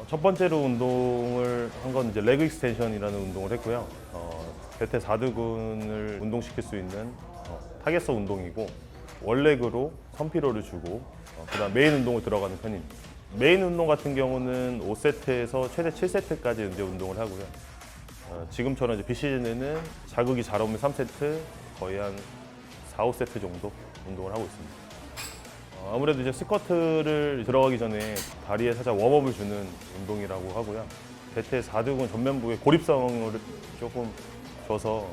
첫 번째로 운동을 한 건 이제 레그 익스텐션이라는 운동을 했고요. 대퇴 4두근을 운동시킬 수 있는 타겟성 운동이고 원렉으로 선피로를 주고 그다음 메인 운동을 들어가는 편입니다. 메인 운동 같은 경우는 5세트에서 최대 7세트까지 이제 운동을 하고요. 지금처럼 이제 비시즌에는 자극이 잘 오면 3세트, 거의 한 4, 5세트 정도 운동을 하고 있습니다. 아무래도 이제 스쿼트를 들어가기 전에 다리에 살짝 웜업을 주는 운동이라고 하고요. 대퇴 4두근 전면부에 고립성을 조금 줘서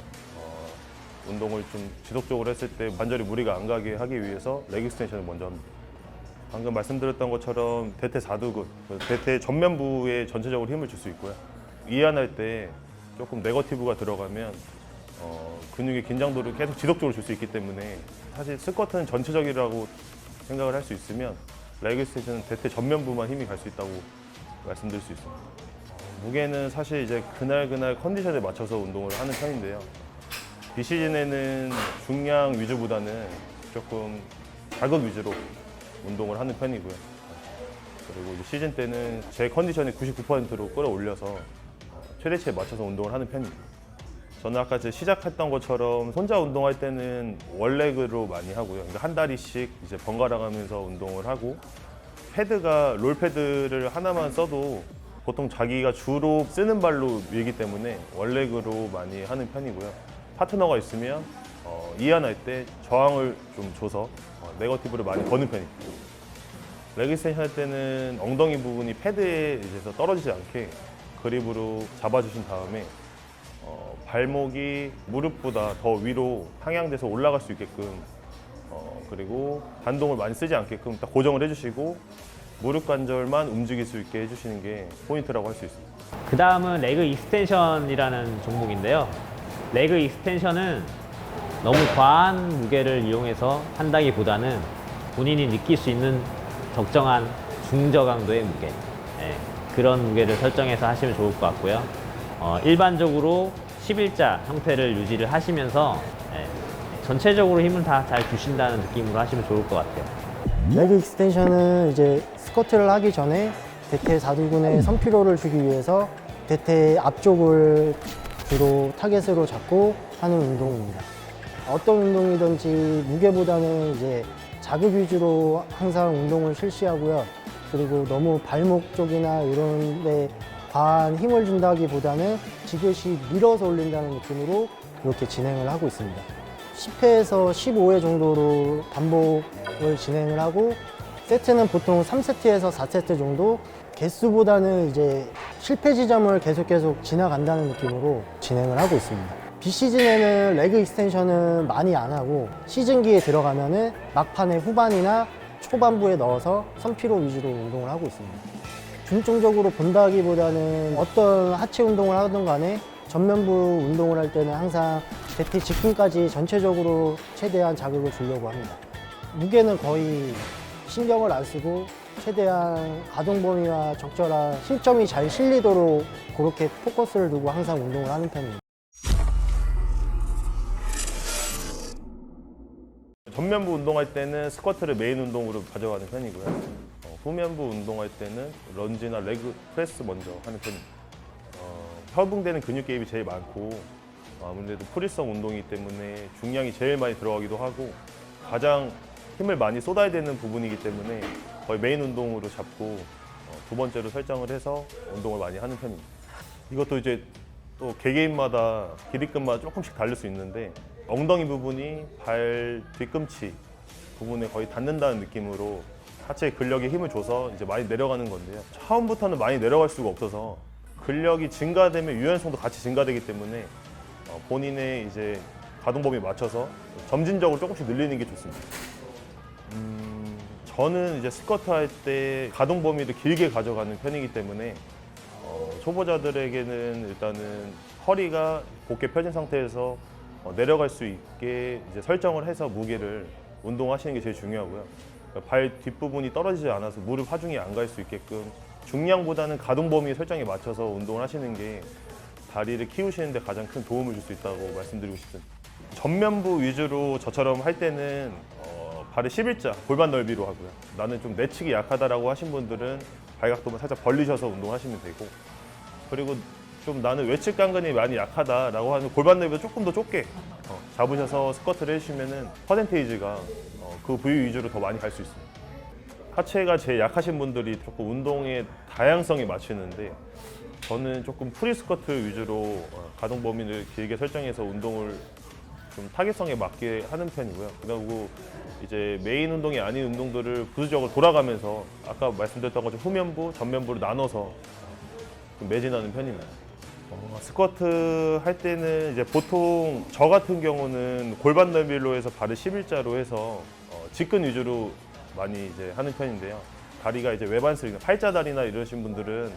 운동을 좀 지속적으로 했을 때 관절이 무리가 안 가게 하기 위해서 레그 익스텐션을 먼저 합니다. 방금 말씀드렸던 것처럼 대퇴 4두근, 대퇴 전면부에 전체적으로 힘을 줄 수 있고요. 이완할 때 조금 네거티브가 들어가면 근육의 긴장도를 계속 지속적으로 줄 수 있기 때문에 사실 스쿼트는 전체적이라고 생각을 할 수 있으면 레그 익스텐션은 대퇴 전면부만 힘이 갈 수 있다고 말씀드릴 수 있습니다. 무게는 사실 이제 그날 컨디션에 맞춰서 운동을 하는 편인데요. 비시즌에는 중량 위주보다는 조금 자극 위주로 운동을 하는 편이고요. 그리고 이제 시즌 때는 제 컨디션이 99%로 끌어올려서 최대치에 맞춰서 운동을 하는 편입니다. 저는 아까 시작했던 것처럼 혼자 운동할 때는 원렉으로 많이 하고요. 그러니까 한 다리씩 이제 번갈아 가면서 운동을 하고 패드가 롤 패드를 하나만 써도 보통 자기가 주로 쓰는 발로 밀기 때문에 원렉으로 많이 하는 편이고요. 파트너가 있으면 이완할 때 저항을 좀 줘서 네거티브를 많이 거는 편입니다. 레그 익스텐션 할 때는 엉덩이 부분이 패드에 의해서 떨어지지 않게 그립으로 잡아주신 다음에 발목이 무릎보다 더 위로 상향돼서 올라갈 수 있게끔 그리고 반동을 많이 쓰지 않게끔 딱 고정을 해주시고 무릎 관절만 움직일 수 있게 해주시는 게 포인트라고 할 수 있습니다. 그 다음은 레그 익스텐션이라는 종목인데요. 레그 익스텐션은 너무 과한 무게를 이용해서 한다기보다는 본인이 느낄 수 있는 적정한 중저강도의 무게, 그런 무게를 설정해서 하시면 좋을 것 같고요. 일반적으로 11자 형태를 유지를 하시면서 전체적으로 힘을 다 잘 주신다는 느낌으로 하시면 좋을 것 같아요. 레그 익스텐션은 이제 스쿼트를 하기 전에 대퇴 4두근에 선피로를 주기 위해서 대퇴 앞쪽을 주로 타겟으로 잡고 하는 운동입니다. 어떤 운동이든지 무게보다는 이제 자극 위주로 항상 운동을 실시하고요. 그리고 너무 발목 쪽이나 이런 데 과한 힘을 준다기보다는 지그시 밀어서 올린다는 느낌으로 이렇게 진행을 하고 있습니다. 10회에서 15회 정도로 반복을 진행을 하고 세트는 보통 3세트에서 4세트 정도, 개수보다는 이제 실패 지점을 계속 지나간다는 느낌으로 진행을 하고 있습니다. 비시즌에는 레그 익스텐션은 많이 안 하고 시즌기에 들어가면은 막판에 후반이나 초반부에 넣어서 선피로 위주로 운동을 하고 있습니다. 중점적으로 본다기보다는 어떤 하체 운동을 하든 간에 전면부 운동을 할 때는 항상 대퇴 직근까지 전체적으로 최대한 자극을 주려고 합니다. 무게는 거의 신경을 안 쓰고 최대한 가동 범위와 적절한 실점이 잘 실리도록 그렇게 포커스를 두고 항상 운동을 하는 편입니다. 전면부 운동할 때는 스쿼트를 메인 운동으로 가져가는 편이고요. 후면부 운동할 때는 런지나 레그 프레스 먼저 하는 편입니다. 협응되는 근육 개입이 제일 많고 아무래도 프리성 운동이기 때문에 중량이 제일 많이 들어가기도 하고 가장 힘을 많이 쏟아야 되는 부분이기 때문에 거의 메인 운동으로 잡고 두 번째로 설정을 해서 운동을 많이 하는 편입니다. 이것도 이제 또 개개인마다 길이끝마다 조금씩 다를 수 있는데 엉덩이 부분이 발 뒤꿈치 부분에 거의 닿는다는 느낌으로 하체 근력에 힘을 줘서 이제 많이 내려가는 건데요. 처음부터는 많이 내려갈 수가 없어서 근력이 증가되면 유연성도 같이 증가되기 때문에 본인의 이제 가동 범위에 맞춰서 점진적으로 조금씩 늘리는 게 좋습니다. 저는 이제 스쿼트 할 때 가동 범위를 길게 가져가는 편이기 때문에 초보자들에게는 일단은 허리가 곧게 펴진 상태에서 내려갈 수 있게 이제 설정을 해서 무게를 운동하시는 게 제일 중요하고요. 그러니까 발 뒷부분이 떨어지지 않아서 무릎 하중이 안 갈 수 있게끔 중량보다는 가동 범위 설정에 맞춰서 운동을 하시는 게 다리를 키우시는 데 가장 큰 도움을 줄 수 있다고 말씀드리고 싶습니다. 전면부 위주로 저처럼 할 때는 발을 11자 골반 넓이로 하고요. 나는 좀 내측이 약하다라고 하신 분들은 발각도만 살짝 벌리셔서 운동하시면 되고, 그리고 좀 나는 외측 강근이 많이 약하다라고 하는 골반 넓이를 조금 더 좁게 잡으셔서 스쿼트를 해주시면은 퍼센테이지가 그 부위 위주로 더 많이 갈 수 있습니다. 하체가 제일 약하신 분들이 조금 운동의 다양성에 맞추는데, 저는 조금 프리 스쿼트 위주로 가동 범위를 길게 설정해서 운동을 좀 타겟성에 맞게 하는 편이고요. 그리고 이제 메인 운동이 아닌 운동들을 부수적으로 돌아가면서 아까 말씀드렸던 것처럼 후면부, 전면부로 나눠서 좀 매진하는 편입니다. 스쿼트 할 때는 이제 보통 저 같은 경우는 골반 넓이로 해서 발을 11자로 해서 직근 위주로 많이 이제 하는 편인데요. 다리가 이제 외반슬, 팔자 다리나 이러신 분들은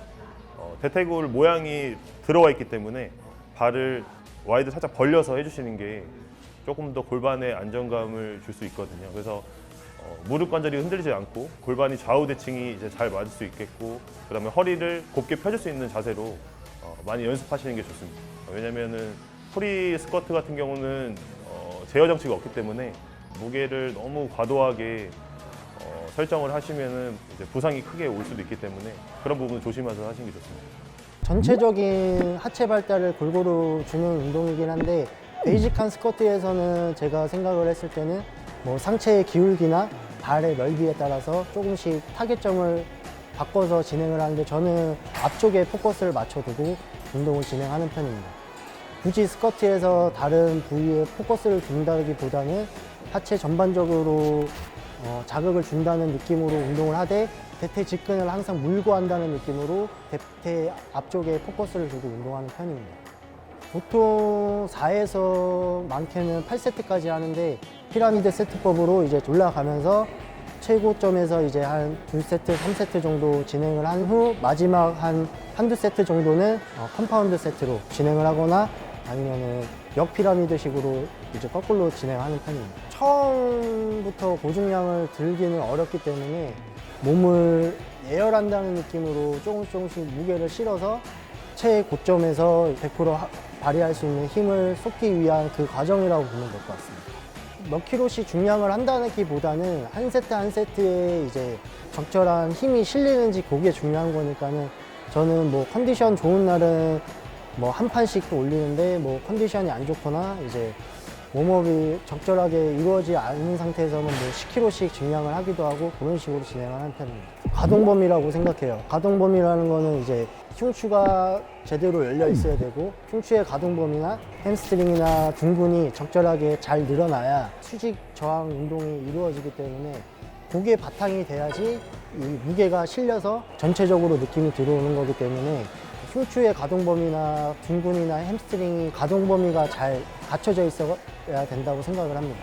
대퇴골 모양이 들어와 있기 때문에 발을 와이드 살짝 벌려서 해주시는 게 조금 더 골반에 안정감을 줄 수 있거든요. 그래서 무릎 관절이 흔들리지 않고 골반이 좌우 대칭이 이제 잘 맞을 수 있겠고, 그다음에 허리를 곱게 펴줄 수 있는 자세로 많이 연습하시는 게 좋습니다. 왜냐면은 프리 스쿼트 같은 경우는 제어 장치가 없기 때문에 무게를 너무 과도하게 설정을 하시면은 이제 부상이 크게 올 수도 있기 때문에 그런 부분 조심해서 하시는 게 좋습니다. 전체적인 하체 발달을 골고루 주는 운동이긴 한데, 베이직한 스쿼트에서는 제가 생각을 했을 때는 뭐 상체의 기울기나 발의 넓이에 따라서 조금씩 타겟점을 바꿔서 진행을 하는데, 저는 앞쪽에 포커스를 맞춰두고 운동을 진행하는 편입니다. 굳이 스쿼트에서 다른 부위에 포커스를 둔다기보다는 하체 전반적으로 자극을 준다는 느낌으로 운동을 하되, 대퇴 직근을 항상 물고 한다는 느낌으로 대퇴 앞쪽에 포커스를 두고 운동하는 편입니다. 보통 4에서 많게는 8세트까지 하는데, 피라미드 세트법으로 이제 올라가면서 최고점에서 이제 한 2세트, 3세트 정도 진행을 한 후 마지막 한두 세트 정도는 컴파운드 세트로 진행을 하거나 아니면은 역피라미드식으로 이제 거꾸로 진행하는 편입니다. 처음부터 고중량을 들기는 어렵기 때문에 몸을 예열한다는 느낌으로 조금씩 무게를 실어서 최고점에서 100% 발휘할 수 있는 힘을 쏟기 위한 그 과정이라고 보면 될 것 같습니다. 몇 킬로씩 중량을 한다기보다는 한 세트 한 세트에 이제 적절한 힘이 실리는지 그게 중요한 거니까는, 저는 뭐 컨디션 좋은 날은 뭐 한 판씩 올리는데, 뭐 컨디션이 안 좋거나 이제 웜업이 적절하게 이루어지지 않는 상태에서는 뭐 10kg씩 증량을 하기도 하고 그런 식으로 진행을 하는 편입니다. 가동 범위라고 생각해요. 가동 범위라는 거는 이제 흉추가 제대로 열려 있어야 되고, 흉추의 가동 범위나 햄스트링이나 둔근이 적절하게 잘 늘어나야 수직 저항 운동이 이루어지기 때문에 그게 바탕이 돼야지 이 무게가 실려서 전체적으로 느낌이 들어오는 거기 때문에, 흉추의 가동 범위나 둔근이나 햄스트링이 가동 범위가 잘 갖춰져 있어야 된다고 생각을 합니다.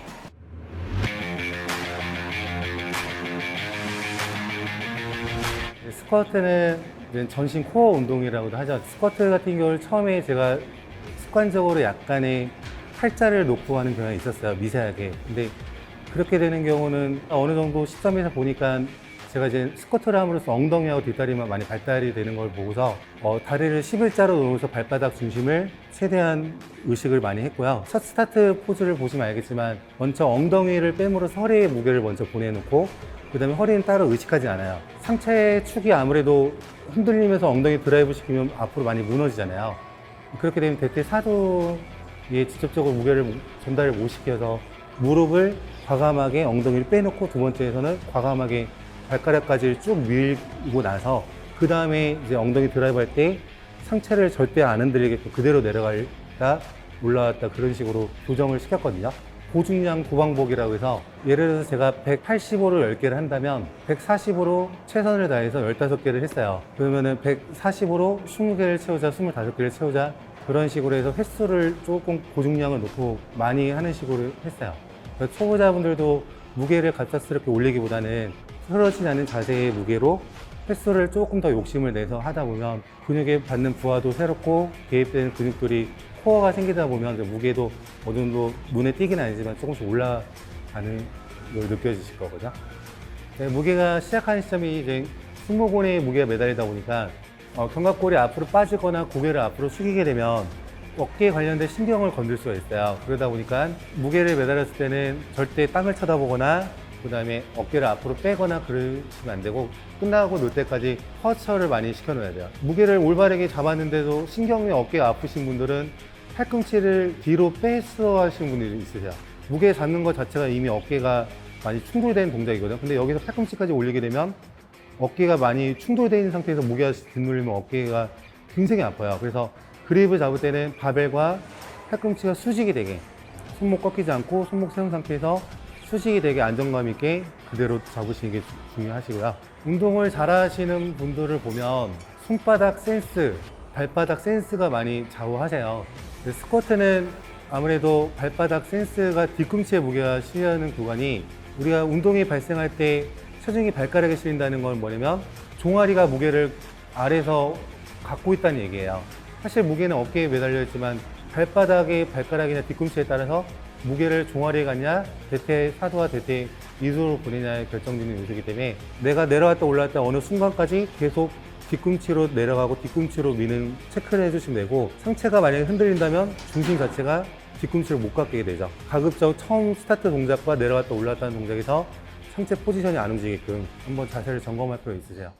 스쿼트는 전신 코어 운동이라고도 하죠. 스쿼트 같은 경우는 처음에 제가 습관적으로 약간의 팔자를 놓고 하는 경향이 있었어요, 미세하게. 근데 그렇게 되는 경우는 어느 정도 시점에서 보니까 제가 이제 스쿼트를 함으로써 엉덩이하고 뒷다리만 많이 발달이 되는 걸 보고서 다리를 11자로 놓으면서 발바닥 중심을 최대한 의식을 많이 했고요. 첫 스타트 포즈를 보시면 알겠지만 먼저 엉덩이를 빼므로써 허리에 무게를 먼저 보내놓고, 그 다음에 허리는 따로 의식하지 않아요. 상체 축이 아무래도 흔들리면서 엉덩이 드라이브 시키면 앞으로 많이 무너지잖아요. 그렇게 되면 대퇴 사두에 직접적으로 무게를 전달을 못 시켜서 무릎을 과감하게 엉덩이를 빼놓고, 두 번째에서는 과감하게 발가락까지 쭉 밀고 나서 그 다음에 이제 엉덩이 드라이브 할 때 상체를 절대 안 흔들리게끔 그대로 내려갔다 올라왔다 그런 식으로 조정을 시켰거든요. 고중량 구방복이라고 해서, 예를 들어서 제가 185로 10개를 한다면 140으로 최선을 다해서 15개를 했어요. 그러면은 140으로 20개를 채우자, 25개를 채우자, 그런 식으로 해서 횟수를 조금 고중량을 놓고 많이 하는 식으로 했어요. 그래서 초보자분들도 무게를 갑작스럽게 올리기보다는 흐러지지 않는 자세의 무게로 횟수를 조금 더 욕심을 내서 하다 보면 근육에 받는 부하도 새롭고 개입되는 근육들이 코어가 생기다 보면 무게도 어느 정도 눈에 띄긴 아니지만 조금씩 올라가는 걸 느껴지실 거거든요. 네, 무게가 시작하는 시점이 이제 승모근에 무게가 매달리다 보니까 견갑골이 앞으로 빠지거나 고개를 앞으로 숙이게 되면 어깨에 관련된 신경을 건들 수가 있어요. 그러다 보니까 무게를 매달렸을 때는 절대 땅을 쳐다보거나 그다음에 어깨를 앞으로 빼거나 그러시면 안 되고 끝나고 놀 때까지 터처를 많이 시켜놓아야 돼요. 무게를 올바르게 잡았는데도 신경미 어깨가 아프신 분들은 팔꿈치를 뒤로 빼서 하시는 분들이 있으세요. 무게 잡는 것 자체가 이미 어깨가 많이 충돌된 동작이거든요. 근데 여기서 팔꿈치까지 올리게 되면 어깨가 많이 충돌되어 있는 상태에서 무게가 뒷물리면 어깨가 굉장히 아파요. 그래서 그립을 잡을 때는 바벨과 팔꿈치가 수직이 되게, 손목 꺾이지 않고 손목 세운 상태에서 수직이 되게 안정감 있게 그대로 잡으시는 게 중요하시고요. 운동을 잘 하시는 분들을 보면 손바닥 센스, 발바닥 센스가 많이 좌우하세요. 근데 스쿼트는 아무래도 발바닥 센스가 뒤꿈치에 무게가 실리는 구간이, 우리가 운동이 발생할 때 체중이 발가락에 실린다는 건 뭐냐면 종아리가 무게를 아래에서 갖고 있다는 얘기예요. 사실 무게는 어깨에 매달려 있지만 발바닥의 발가락이나 뒤꿈치에 따라서 무게를 종아리에 갖냐, 대퇴 사두와 대퇴 이두로 보내냐에 결정짓는 요소이기 때문에 내가 내려갔다 올라갔다 어느 순간까지 계속 뒤꿈치로 내려가고 뒤꿈치로 미는 체크를 해주시면 되고, 상체가 만약에 흔들린다면 중심 자체가 뒤꿈치를 못 갖게 되죠. 가급적 처음 스타트 동작과 내려갔다 올라갔다는 동작에서 상체 포지션이 안 움직이게끔 한번 자세를 점검할 필요 있으세요.